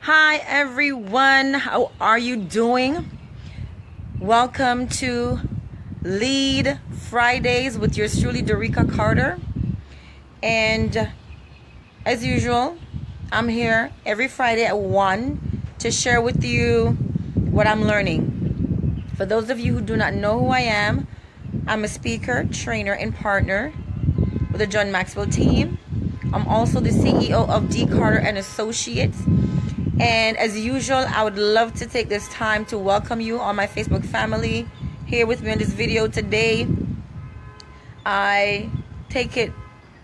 Hi everyone, how are you doing? Welcome to Lead Fridays with yours truly, Dorica Carter. And as usual, I'm here every Friday at 1 to share with you what I'm learning. For those of you who do not know who I am, I'm a speaker, trainer, and partner with the John Maxwell team. I'm also the CEO of D. Carter and Associates. And as usual, I would love to take this time to welcome you on my Facebook family here with me on this video today. I take it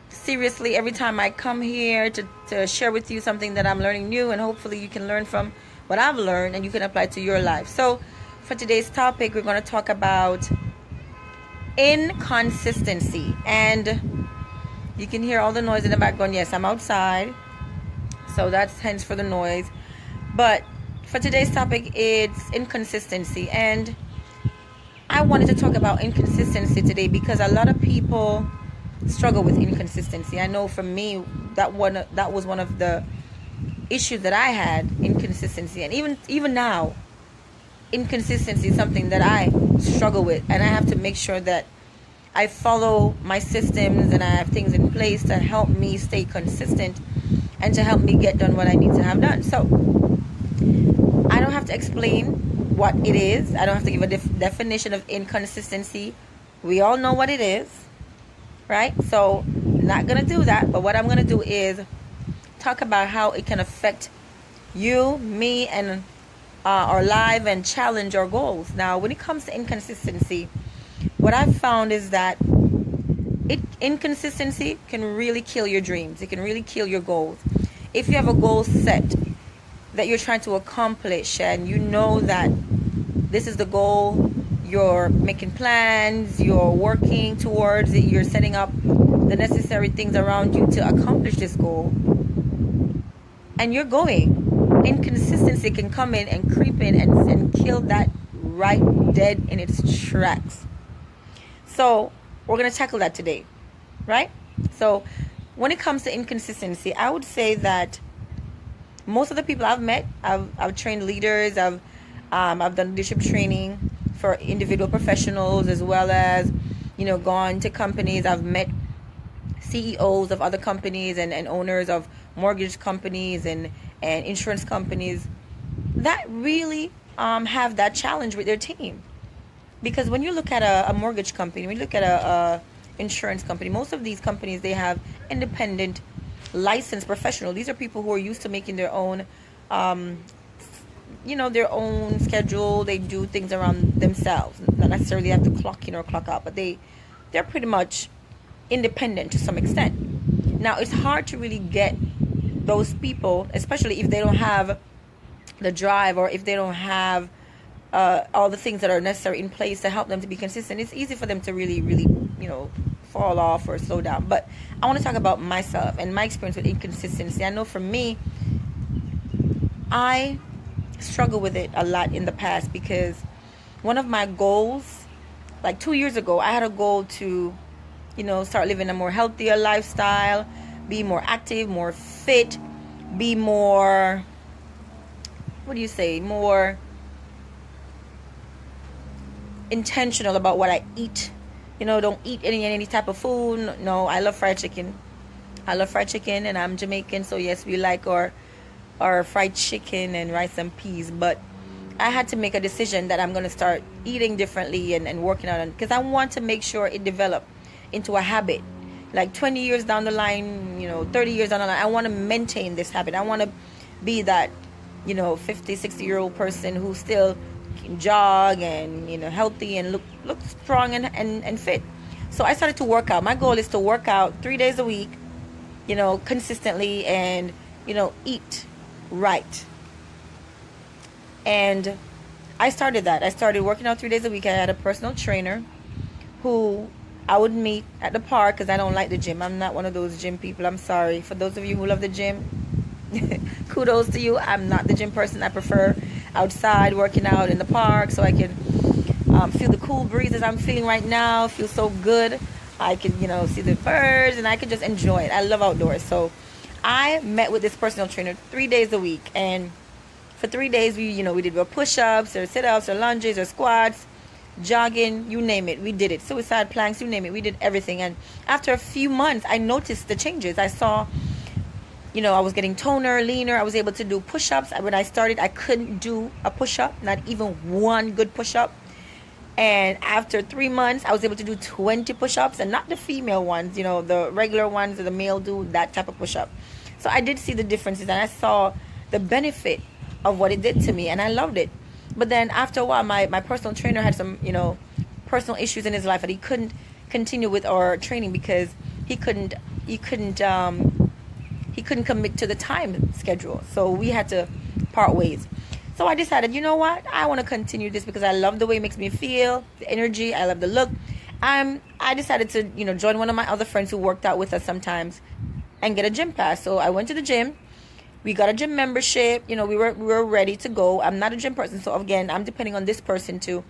seriously every time I come here to share with you something that I'm learning new, and hopefully you can learn from what I've learned and you can apply it to your life. So for today's topic, we're going to talk about inconsistency. And you can hear all the noise in the background. Yes, I'm outside, so that's hence for the noise. But for today's topic, it's inconsistency. And I wanted to talk about inconsistency today because a lot of people struggle with inconsistency. I know for me, that was one of the issues that I had, inconsistency. And even now, inconsistency is something that I struggle with. And I have to make sure that I follow my systems and I have things in place to help me stay consistent and to help me get done what I need to have done. So I don't have to explain what it is. I don't have to give a definition of inconsistency. We all know what it is, right? So not going to do that. But what I'm going to do is talk about how it can affect you, me, and our life and challenge our goals. Now, when it comes to inconsistency, what I've found is that inconsistency can really kill your dreams. It can really kill your goals. If you have a goal set that you're trying to accomplish and you know that this is the goal, you're making plans, you're working towards it, you're setting up the necessary things around you to accomplish this goal, and you're going, inconsistency can come in and creep in and kill that right dead in its tracks. So we're going to tackle that today, right? So when it comes to inconsistency, I would say that most of the people I've met, I've trained leaders, I've done leadership training for individual professionals, as well as, gone to companies. I've met CEOs of other companies and owners of mortgage companies and insurance companies that really have that challenge with their team. Because when you look at a mortgage company, when you look at a insurance company, most of these companies, they have independent licensed professional. These are people who are used to making their own their own schedule. They do things around themselves, not necessarily have to clock in or clock out, but they're pretty much independent to some extent. Now it's hard to really get those people, especially if they don't have the drive or if they don't have all the things that are necessary in place to help them to be consistent. It's easy for them to really fall off or slow down. But I want to talk about myself and my experience with inconsistency. I know for me, I struggle with it a lot in the past because one of my goals, like 2 years ago, I had a goal to, start living a more healthier lifestyle, be more active, more fit, be more, more intentional about what I eat. Don't eat any type of food. No, I love fried chicken. And I'm Jamaican, so yes, we like our fried chicken and rice and peas. But I had to make a decision that I'm going to start eating differently and working out, because I want to make sure it develop into a habit. Like 20 years down the line, 30 years down the line, I want to maintain this habit. I want to be that, 50, 60-year-old person who still can jog and, healthy and look strong and fit. So I started to work out. My goal is to work out 3 days a week, consistently, and, eat right. And I started that. I started working out 3 days a week. I had a personal trainer who I would meet at the park because I don't like the gym. I'm not one of those gym people. I'm sorry. For those of you who love the gym, kudos to you. I'm not the gym person. I prefer outside working out in the park so I can feel the cool breezes I'm feeling right now. Feel so good. I can, see the birds and I can just enjoy it. I love outdoors. So I met with this personal trainer 3 days a week, and For 3 days, we did push-ups or sit-ups or lunges or squats, jogging, you name it, we did it. Suicide planks, you name it, we did everything. And after a few months, I noticed the changes. I saw, I was getting toner, leaner. I was able to do push-ups. When I started, I couldn't do a push-up, not even one good push-up. And after 3 months, I was able to do 20 push-ups, and not the female ones, the regular ones that the male do, that type of push-up. So I did see the differences, and I saw the benefit of what it did to me, and I loved it. But then after a while, my personal trainer had some, personal issues in his life, and he couldn't continue with our training because he couldn't commit to the time schedule. So we had to part ways. So I decided, you know what? I want to continue this because I love the way it makes me feel, the energy. I love the look. I decided to, join one of my other friends who worked out with us sometimes and get a gym pass. So I went to the gym. We got a gym membership. We were ready to go. I'm not a gym person. So again, I'm depending on this person to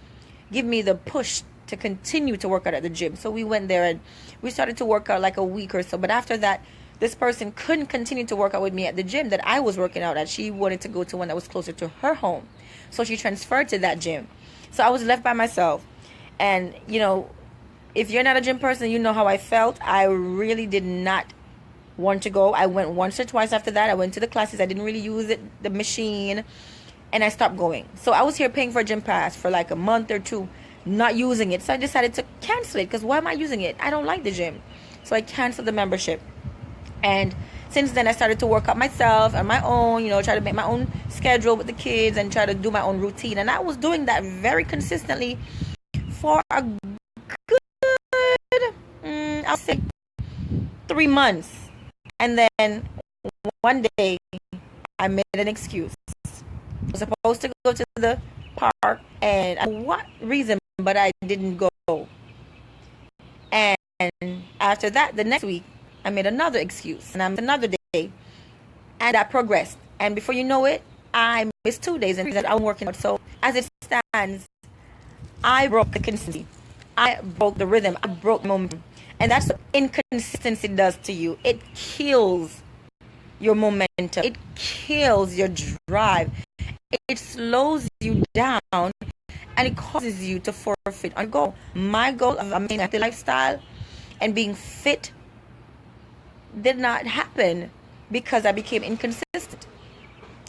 give me the push to continue to work out at the gym. So we went there and we started to work out like a week or so. But after that, this person couldn't continue to work out with me at the gym that I was working out at. She wanted to go to one that was closer to her home. So she transferred to that gym. So I was left by myself. And, if you're not a gym person, you know how I felt. I really did not want to go. I went once or twice after that. I went to the classes. I didn't really use the machine. And I stopped going. So I was here paying for a gym pass for like a month or two, not using it. So I decided to cancel it because why am I using it? I don't like the gym. So I canceled the membership. And since then, I started to work out myself on my own, try to make my own schedule with the kids and try to do my own routine. And I was doing that very consistently for a good, I'll say 3 months. And then one day, I made an excuse. I was supposed to go to the park, and for what reason, but I didn't go. And after that, the next week, I made another excuse, and I missed another day, and that progressed. And before you know it, I missed 2 days, and I'm working out. So as it stands, I broke the consistency. I broke the rhythm. I broke momentum. And that's what inconsistency does to you. It kills your momentum. It kills your drive. It slows you down, and it causes you to forfeit on goal. My goal of a healthy lifestyle and being fit did not happen because I became inconsistent.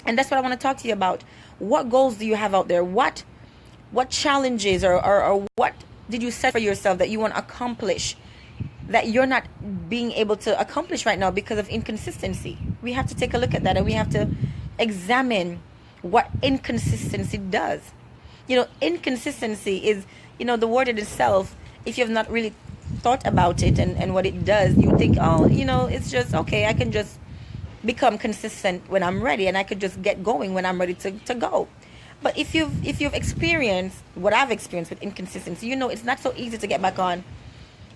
And that's what I want to talk to you about. What goals do you have out there? What challenges or what did you set for yourself that you want to accomplish that you're not being able to accomplish right now because of inconsistency? We have to take a look at that, and we have to examine what inconsistency does. Inconsistency is, the word in itself, if you have not really thought about it and what it does, you think, it's just okay, I can just become consistent when I'm ready, and I could just get going when I'm ready to go. But if you've experienced what I've experienced with inconsistency, it's not so easy to get back on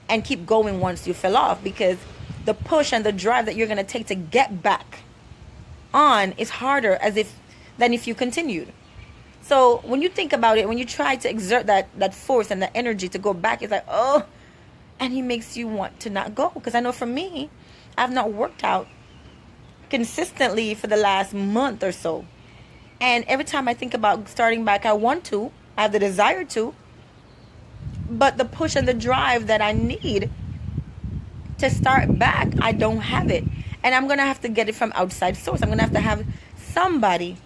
and keep going once you fell off, because the push and the drive that you're going to take to get back on is harder than if you continued. So when you think about it, when you try to exert that force and that energy to go back, it's like, oh, and he makes you want to not go. Because I know for me, I've not worked out consistently for the last month or so. And every time I think about starting back, I have the desire to, but the push and the drive that I need to start back, I don't have it. And I'm going to have to get it from outside source. I'm going to have somebody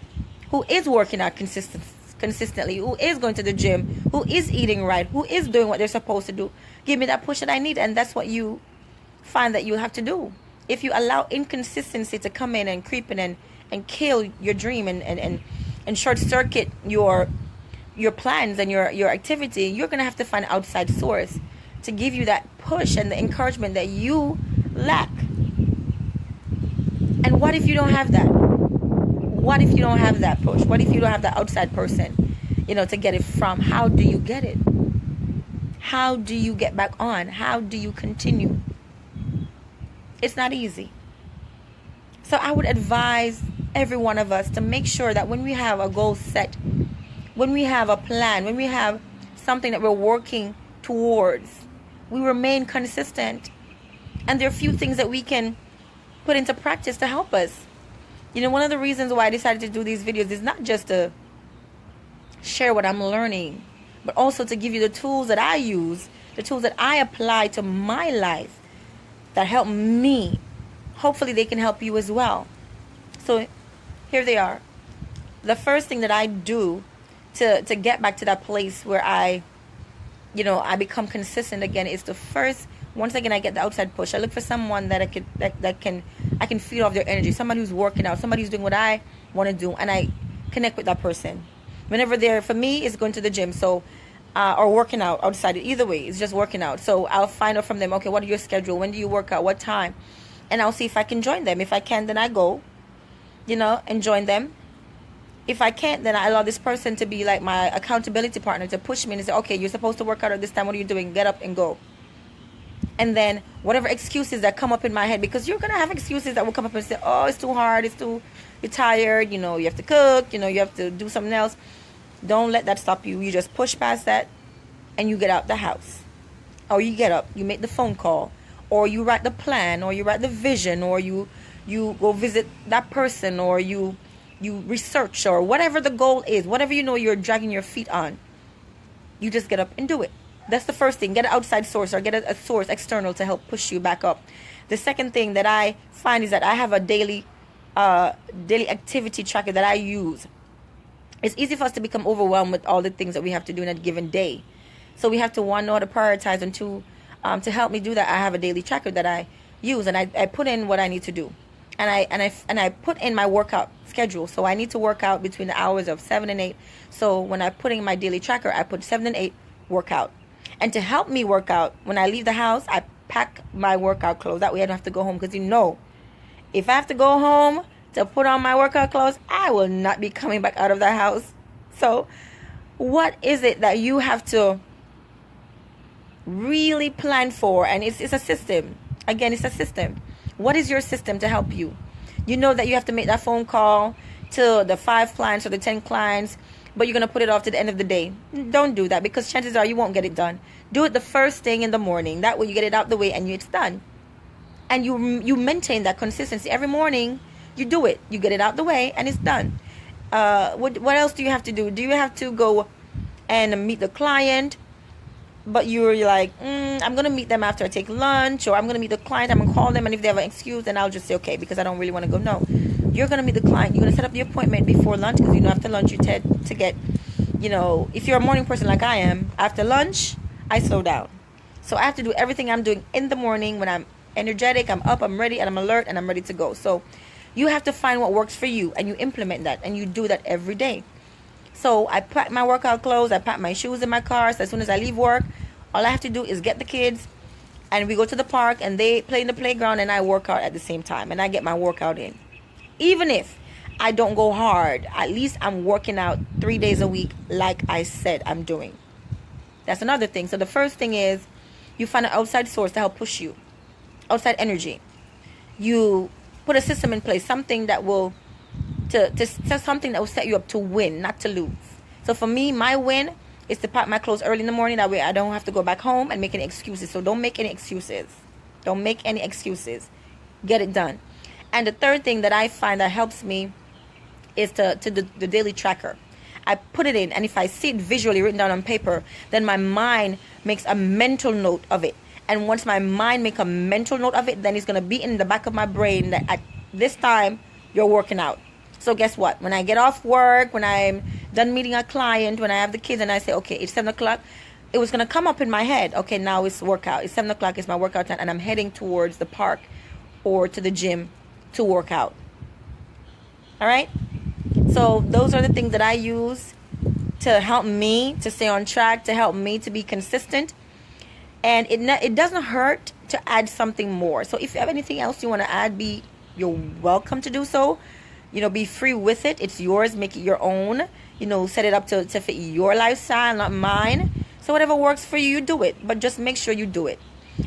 who is working out consistently, who is going to the gym, who is eating right, who is doing what they're supposed to do. Give me that push that I need. And that's what you find that you have to do. If you allow inconsistency to come in and creep in and kill your dream and short circuit your plans and your activity, you're going to have to find an outside source to give you that push and the encouragement that you lack. And what if you don't have that? What if you don't have that push? What if you don't have that outside person, to get it from? How do you get it? How do you get back on? How do you continue? It's not easy. So I would advise every one of us to make sure that when we have a goal set, when we have a plan, when we have something that we're working towards, we remain consistent. And there are a few things that we can put into practice to help us. You know, one of the reasons why I decided to do these videos is not just to share what I'm learning, but also to give you the tools that I use, the tools that I apply to my life that help me. Hopefully they can help you as well. So here they are. The first thing that I do to get back to that place where I become consistent again is to first, once again, I get the outside push. I look for someone that I can feed off their energy. Somebody who's working out, somebody who's doing what I want to do, and I connect with that person. Whenever they're, for me, it's going to the gym, so or working out outside. Either way, it's just working out. So I'll find out from them, okay, what is your schedule? When do you work out? What time? And I'll see if I can join them. If I can, then I go, and join them. If I can't, then I allow this person to be like my accountability partner, to push me and say, okay, you're supposed to work out at this time. What are you doing? Get up and go. And then whatever excuses that come up in my head, because you're going to have excuses that will come up and say, oh, it's too hard. You're tired. You have to cook. You have to do something else. Don't let that stop you. You just push past that and you get out the house. Or you get up, you make the phone call, or you write the plan, or you write the vision, or you go visit that person, or you research, or whatever the goal is, whatever you're dragging your feet on, you just get up and do it. That's the first thing. Get an outside source, or get a source external to help push you back up. The second thing that I find is that I have a daily activity tracker that I use. It's easy for us to become overwhelmed with all the things that we have to do in a given day. So we have to, one, know how to prioritize, and two, to help me do that, I have a daily tracker that I use, and I put in what I need to do. And I put in my workout schedule. So I need to work out between the hours of 7 and 8. So when I put in my daily tracker, I put 7 and 8 workout. And to help me work out, when I leave the house, I pack my workout clothes. That way I don't have to go home. Because if I have to go home to put on my workout clothes, I will not be coming back out of the house. So what is it that you have to really plan for? And it's a system. Again, it's a system. What is your system to help you? You know that you have to make that phone call to the 5 clients or the 10 clients, but you're going to put it off to the end of the day. Don't do that, because chances are you won't get it done. Do it the first thing in the morning. That way you get it out the way and it's done. And you maintain that consistency. Every morning you do it. You get it out the way and it's done. What else do you have to do? Do you have to go and meet the client? But you're like, I'm going to meet them after I take lunch, or I'm going to meet the client, I'm going to call them, and if they have an excuse, then I'll just say, okay, because I don't really want to go. No, you're going to meet the client. You're going to set up the appointment before lunch, because after lunch you tend to get, if you're a morning person like I am, after lunch, I slow down. So I have to do everything I'm doing in the morning when I'm energetic, I'm up, I'm ready, and I'm alert, and I'm ready to go. So you have to find what works for you, and you implement that, and you do that every day. So I pack my workout clothes, I pack my shoes in my car, so as soon as I leave work, all I have to do is get the kids, and we go to the park, and they play in the playground, and I work out at the same time, and I get my workout in. Even if I don't go hard, at least I'm working out 3 days a week like I said I'm doing. That's another thing. So the first thing is you find an outside source to help push you, outside energy. You put a system in place, something that will something that will set you up to win, not to lose. So for me, my win is to pack my clothes early in the morning. That way I don't have to go back home and make any excuses. So don't make any excuses. Don't make any excuses. Get it done. And the third thing that I find that helps me is the daily tracker. I put it in, and if I see it visually written down on paper, then my mind makes a mental note of it. And once my mind makes a mental note of it, then it's going to be in the back of my brain that at this time you're working out. So guess what? When I get off work, when I'm done meeting a client, when I have the kids, and I say, okay, it's 7 o'clock, it was going to come up in my head. Okay, now it's workout. It's 7 o'clock. It's my workout time, and I'm heading towards the park or to the gym to work out. All right? So those are the things that I use to help me to stay on track, to help me to be consistent. And it doesn't hurt to add something more. So if you have anything else you want to add, you're welcome to do so. Be free with it. It's yours. Make it your own. Set it up to fit your lifestyle, not mine. So whatever works for you, you do it. But just make sure you do it.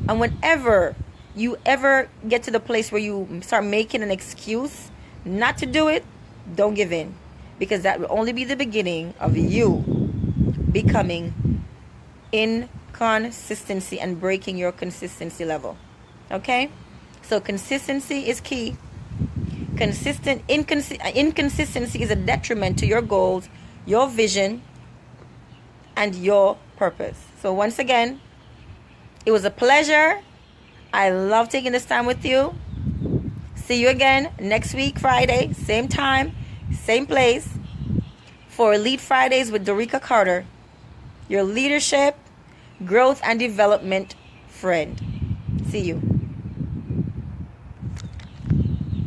And whenever you ever get to the place where you start making an excuse not to do it, don't give in. Because that will only be the beginning of you becoming inconsistency and breaking your consistency level. Okay? So consistency is key. Inconsistency is a detriment to your goals, your vision, and your purpose. So once again, it was a pleasure. I love taking this time with you. See you again next week, Friday, same time, same place, for Lead Fridays with Dorica Carter, your leadership, growth, and development friend. See you.